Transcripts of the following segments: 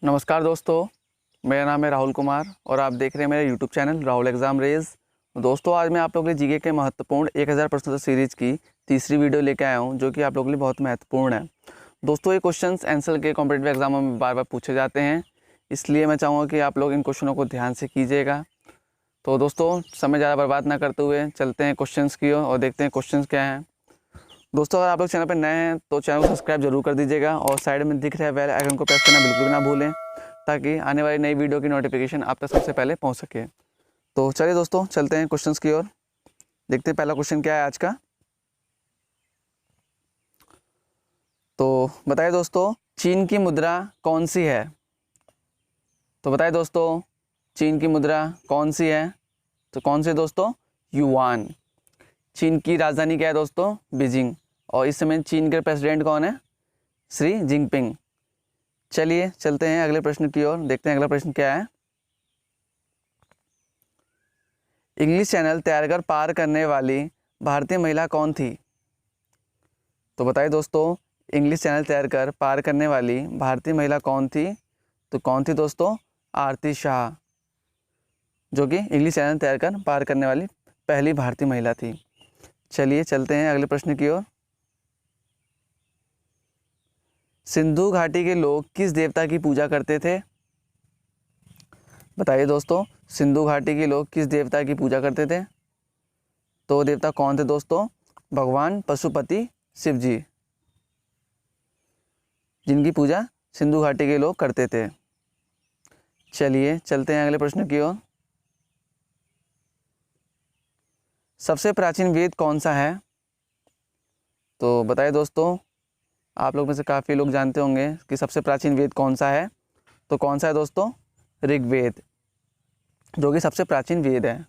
नमस्कार दोस्तों, मेरा नाम है राहुल कुमार और आप देख रहे हैं मेरा YouTube channel Rahul exam race. दोस्तों, आज मैं आप लोगों के जीके के महत्वपूर्ण 1000 प्रश्नों सीरीज़ की तीसरी वीडियो लेकर आया हूं, जो कि आप लोगों के लिए बहुत महत्वपूर्ण है। दोस्तों, ये क्वेश्चंस आंसर के कॉम्पिटिटिव एग्जामों में बार बार पूछे जाते हैं, इसलिए मैं चाहूँगा कि आप लोग इन क्वेश्चनों को ध्यान से कीजिएगा। तो दोस्तों, समय ज़्यादा बर्बाद ना करते हुए चलते हैं क्वेश्चंस की ओर और देखते हैं क्वेश्चंस क्या हैं। दोस्तों, अगर आप लोग चैनल पर नए हैं तो चैनल को सब्सक्राइब जरूर कर दीजिएगा और साइड में दिख रहे बेल आइकन को प्रेस करना बिल्कुल भी ना भूलें, ताकि आने वाली नई वीडियो की नोटिफिकेशन आप तक सबसे पहले पहुंच सके। तो चलिए दोस्तों, चलते हैं क्वेश्चंस की ओर। देखते हैं पहला क्वेश्चन क्या है आज का। तो बताइए दोस्तों, चीन की मुद्रा कौन सी है? तो बताइए दोस्तों, चीन की मुद्रा कौन सी है? तो कौन सी दोस्तों? युआन। चीन की राजधानी क्या है दोस्तों? बीजिंग। और इस समय चीन के प्रेसिडेंट कौन है? Xi Jinping. चलिए चलते हैं अगले प्रश्न की ओर, देखते हैं अगला प्रश्न क्या है। इंग्लिश चैनल तैयार कर पार करने वाली भारतीय महिला कौन थी? तो बताइए दोस्तों, इंग्लिश चैनल तैयार कर पार करने वाली भारतीय महिला कौन थी? तो कौन थी दोस्तों? आरती शाह, जो कि इंग्लिश चैनल तैयार कर पार करने वाली पहली भारतीय महिला थी। चलिए चलते हैं अगले प्रश्न की ओर। सिंधु घाटी के लोग किस देवता की पूजा करते थे? बताइए दोस्तों, सिंधु घाटी के लोग किस देवता की पूजा करते थे? तो देवता कौन थे दोस्तों? भगवान पशुपति शिव जी, जिनकी पूजा सिंधु घाटी के लोग करते थे। चलिए चलते हैं अगले प्रश्न की ओर। सबसे प्राचीन वेद कौन सा है? तो बताइए दोस्तों, आप लोग में से काफ़ी लोग जानते होंगे कि सबसे प्राचीन वेद कौन सा है। तो कौन सा है दोस्तों? ऋग्वेद, जो कि सबसे प्राचीन वेद है।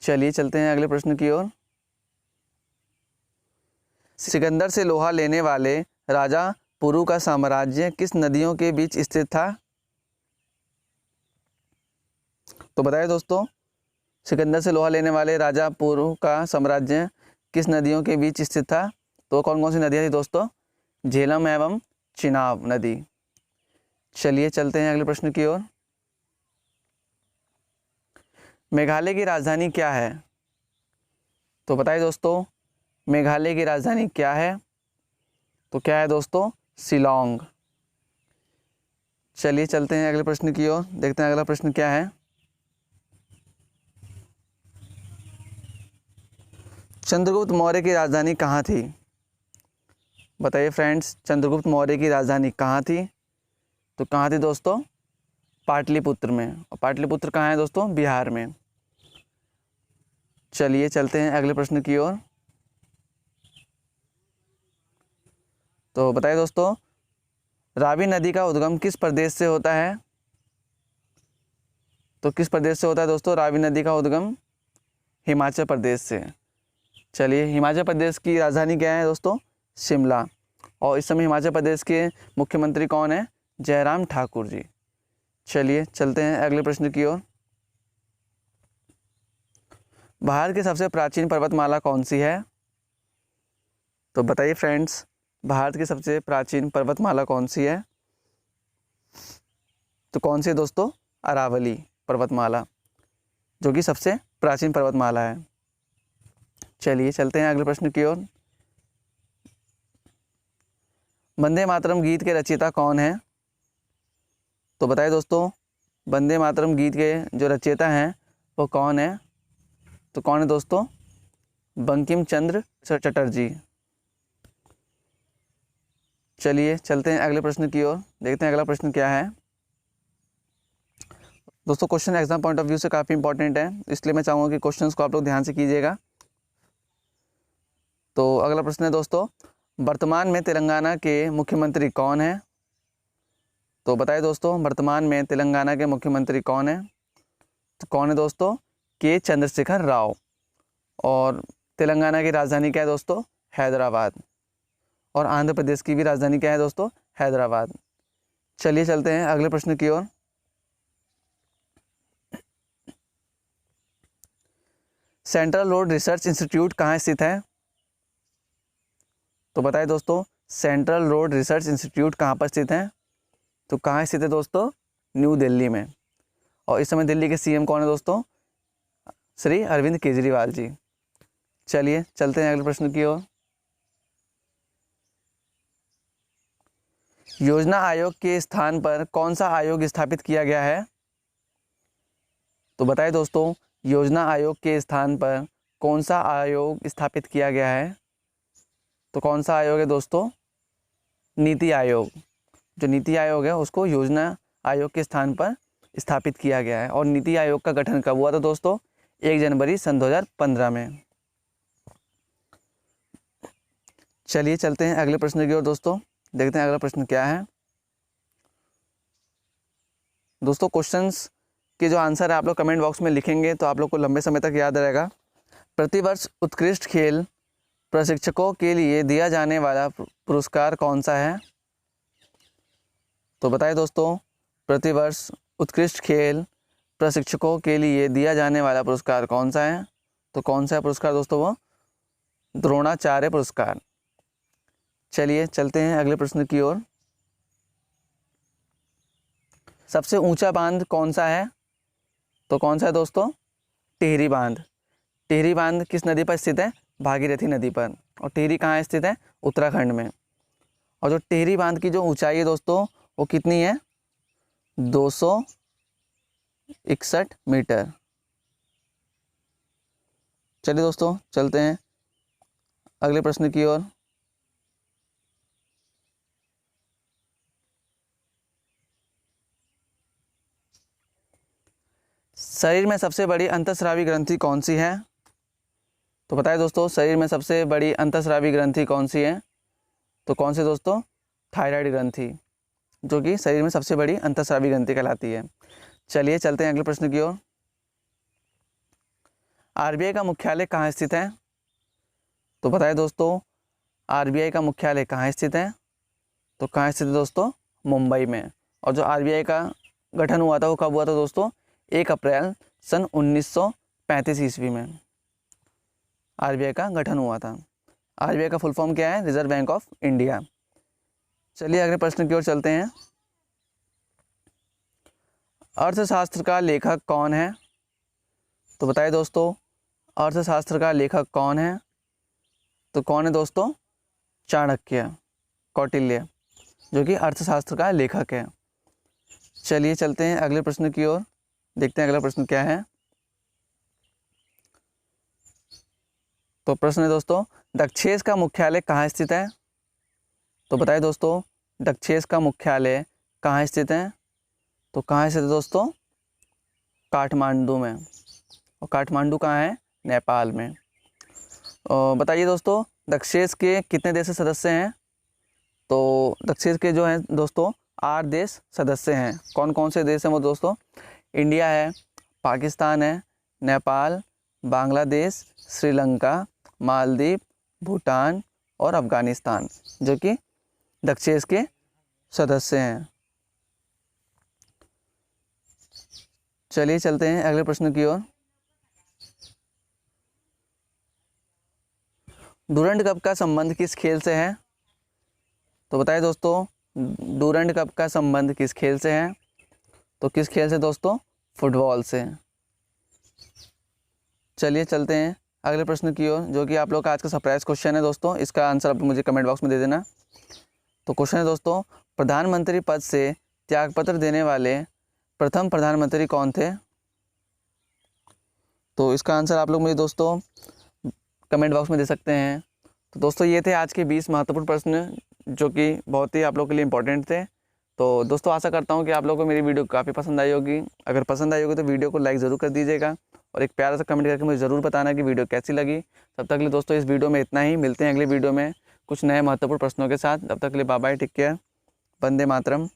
चलिए चलते हैं अगले प्रश्न की ओर। सिकंदर से लोहा लेने वाले राजा पुरु का साम्राज्य किस नदियों के बीच स्थित था? तो बताइए दोस्तों, सिकंदर से लोहा लेने वाले राजा पुरु का साम्राज्य किस नदियों के बीच स्थित था? तो कौन कौन सी नदियाँ थी दोस्तों? झेलम एवं चिनाब नदी। चलिए चलते हैं अगले प्रश्न की ओर। मेघालय की राजधानी क्या है? तो बताइए दोस्तों, मेघालय की राजधानी क्या है? तो क्या है दोस्तों? शिलोंग। चलिए चलते हैं अगले प्रश्न की ओर, देखते हैं अगला प्रश्न क्या है। चंद्रगुप्त मौर्य की राजधानी कहाँ थी? बताइए फ्रेंड्स, चंद्रगुप्त मौर्य की राजधानी कहाँ थी? तो कहाँ थी दोस्तों? पाटलिपुत्र में। और पाटलिपुत्र कहाँ है दोस्तों? बिहार में। चलिए चलते हैं अगले प्रश्न की ओर। तो बताइए दोस्तों, रावी नदी का उद्गम किस प्रदेश से होता है? तो किस प्रदेश से होता है दोस्तों रावी नदी का उद्गम? हिमाचल प्रदेश से। चलिए, हिमाचल प्रदेश की राजधानी क्या है दोस्तों? शिमला। और इस समय हिमाचल प्रदेश के मुख्यमंत्री कौन है? जयराम ठाकुर जी। चलिए चलते हैं अगले प्रश्न की ओर। भारत की सबसे प्राचीन पर्वतमाला कौन सी है? तो बताइए फ्रेंड्स, भारत की सबसे प्राचीन पर्वतमाला कौन सी है? तो कौन सी है दोस्तों? अरावली पर्वतमाला, जो कि सबसे प्राचीन पर्वतमाला है। चलिए चलते हैं अगले प्रश्न की ओर। वंदे मातरम गीत के रचयिता कौन है? तो बताइए दोस्तों, वंदे मातरम गीत के जो रचयिता हैं वो कौन है? तो कौन है दोस्तों? बंकिम चंद्र चटर्जी। चलिए चलते हैं अगले प्रश्न की ओर, देखते हैं अगला प्रश्न क्या है। दोस्तों, question exam point of view से काफ़ी इंपॉर्टेंट है, इसलिए मैं चाहूँगा कि क्वेश्चंस को आप लोग ध्यान से कीजिएगा। तो अगला प्रश्न है दोस्तों, वर्तमान में तेलंगाना के मुख्यमंत्री कौन है? तो बताइए दोस्तों, वर्तमान में तेलंगाना के मुख्यमंत्री कौन है? तो कौन है दोस्तों? के चंद्रशेखर राव। और तेलंगाना की राजधानी क्या है दोस्तों? हैदराबाद। और आंध्र प्रदेश की भी राजधानी क्या है दोस्तों? हैदराबाद। चलिए चलते हैं अगले प्रश्न की ओर। सेंट्रल रोड रिसर्च इंस्टीट्यूट कहाँ स्थित है? तो बताइए दोस्तों, सेंट्रल रोड रिसर्च इंस्टीट्यूट कहाँ पर स्थित है? तो कहाँ स्थित है दोस्तों? न्यू दिल्ली में। और इस समय दिल्ली के सीएम कौन है दोस्तों? श्री अरविंद केजरीवाल जी। चलिए चलते हैं अगले प्रश्न की ओर। योजना आयोग के स्थान पर कौन सा आयोग स्थापित किया गया है? तो बताइए दोस्तों, योजना आयोग के स्थान पर कौन सा आयोग स्थापित किया गया है? तो कौन सा आयोग है दोस्तों? नीति आयोग। जो नीति आयोग है उसको योजना आयोग के स्थान पर स्थापित किया गया है। और नीति आयोग का गठन कब हुआ था दोस्तों? 1 जनवरी सन 2015 में। चलिए चलते हैं अगले प्रश्न की ओर दोस्तों। देखते हैं अगला प्रश्न क्या है। दोस्तों क्वेश्चंस के जो आंसर है आप लोग कमेंट बॉक्स में लिखेंगे तो आप लोग को लंबे समय तक याद रहेगा। प्रतिवर्ष उत्कृष्ट खेल प्रशिक्षकों के लिए दिया जाने वाला पुरस्कार कौन सा है? तो बताइए दोस्तों, प्रतिवर्ष उत्कृष्ट खेल प्रशिक्षकों के लिए दिया जाने वाला पुरस्कार कौन सा है? तो कौन सा है पुरस्कार दोस्तों? वो द्रोणाचार्य पुरस्कार। चलिए चलते हैं अगले प्रश्न की ओर। सबसे ऊंचा बांध कौन सा है? तो कौन सा है दोस्तों? टिहरी बांध। टिहरी बांध किस नदी पर स्थित है? भागीरथी नदी पर। और टिहरी कहाँ स्थित है? उत्तराखंड में। और जो टिहरी बांध की जो ऊंचाई है दोस्तों वो कितनी है? 261 मीटर। चलिए दोस्तों चलते हैं अगले प्रश्न की ओर। शरीर में सबसे बड़ी अंतःस्रावी ग्रंथि कौन सी है? तो बताइए दोस्तों, शरीर में सबसे बड़ी अंतःस्रावी ग्रंथि कौन सी है? तो कौन सी दोस्तों? थायराइड ग्रंथि, जो कि शरीर में सबसे बड़ी अंतःस्रावी ग्रंथि कहलाती है। चलिए चलते हैं अगले प्रश्न की ओर। आरबीआई का मुख्यालय कहाँ स्थित है? तो बताइए दोस्तों, आरबीआई का मुख्यालय कहाँ स्थित है? तो कहाँ स्थित है दोस्तों? मुंबई में। और जो आरबीआई का गठन हुआ था वो कब हुआ था दोस्तों? 1 अप्रैल सन 1935 ईस्वी में आरबीआई का गठन हुआ था। आरबीआई का फुल फॉर्म क्या है? Reserve bank of India. चलिए अगले प्रश्न की ओर चलते हैं। अर्थशास्त्र का लेखक कौन है? तो बताइए दोस्तों, अर्थशास्त्र का लेखक कौन है? तो कौन है दोस्तों? चाणक्य, कौटिल्य, जो कि अर्थशास्त्र का लेखक है। चलिए चलते हैं अगले प्रश्न की ओर। देखते हैं अगला प्रश्न क्या है। तो प्रश्न है दोस्तों, दक्षेस का मुख्यालय कहाँ स्थित है? तो बताइए दोस्तों, दक्षेस का मुख्यालय कहाँ स्थित है? तो कहाँ स्थित है दोस्तों? काठमांडू में। और काठमांडू कहाँ है? नेपाल में। और बताइए दोस्तों, दक्षेस के कितने देश सदस्य हैं? तो दक्षेस के जो हैं दोस्तों 8 देश सदस्य हैं। कौन कौन से देश हैं वो दोस्तों? इंडिया है, पाकिस्तान है, नेपाल, बांग्लादेश, श्रीलंका, मालदीव, भूटान और अफगानिस्तान, जो कि दक्षेस के सदस्य हैं। चलिए चलते हैं अगले प्रश्न की ओर। डूरंड कप का संबंध किस खेल से है? तो बताइए दोस्तों, डूरंड कप का संबंध किस खेल से है? तो किस खेल से दोस्तों? फुटबॉल से। चलिए चलते हैं अगले प्रश्न की ओर, जो कि आप लोग का आज का सरप्राइज क्वेश्चन है दोस्तों। इसका आंसर आप मुझे कमेंट बॉक्स में दे देना। तो क्वेश्चन है दोस्तों, प्रधानमंत्री पद से त्यागपत्र देने वाले प्रथम प्रधानमंत्री कौन थे? तो इसका आंसर आप लोग मुझे दोस्तों कमेंट बॉक्स में दे सकते हैं। तो दोस्तों ये थे आज के 20 महत्वपूर्ण प्रश्न, जो कि बहुत ही आप लोग के लिए इंपॉर्टेंट थे। तो दोस्तों आशा करता हूँ कि आप लोगों को मेरी वीडियो काफ़ी पसंद आई होगी। अगर पसंद आई होगी तो वीडियो को लाइक ज़रूर कर दीजिएगा और एक प्यारा सा कमेंट करके मुझे ज़रूर बताना कि वीडियो कैसी लगी। तब तक के लिए दोस्तों इस वीडियो में इतना ही। मिलते हैं अगले वीडियो में कुछ नए महत्वपूर्ण प्रश्नों के साथ। तब तक के लिए bye bye, take care, Vande Mataram.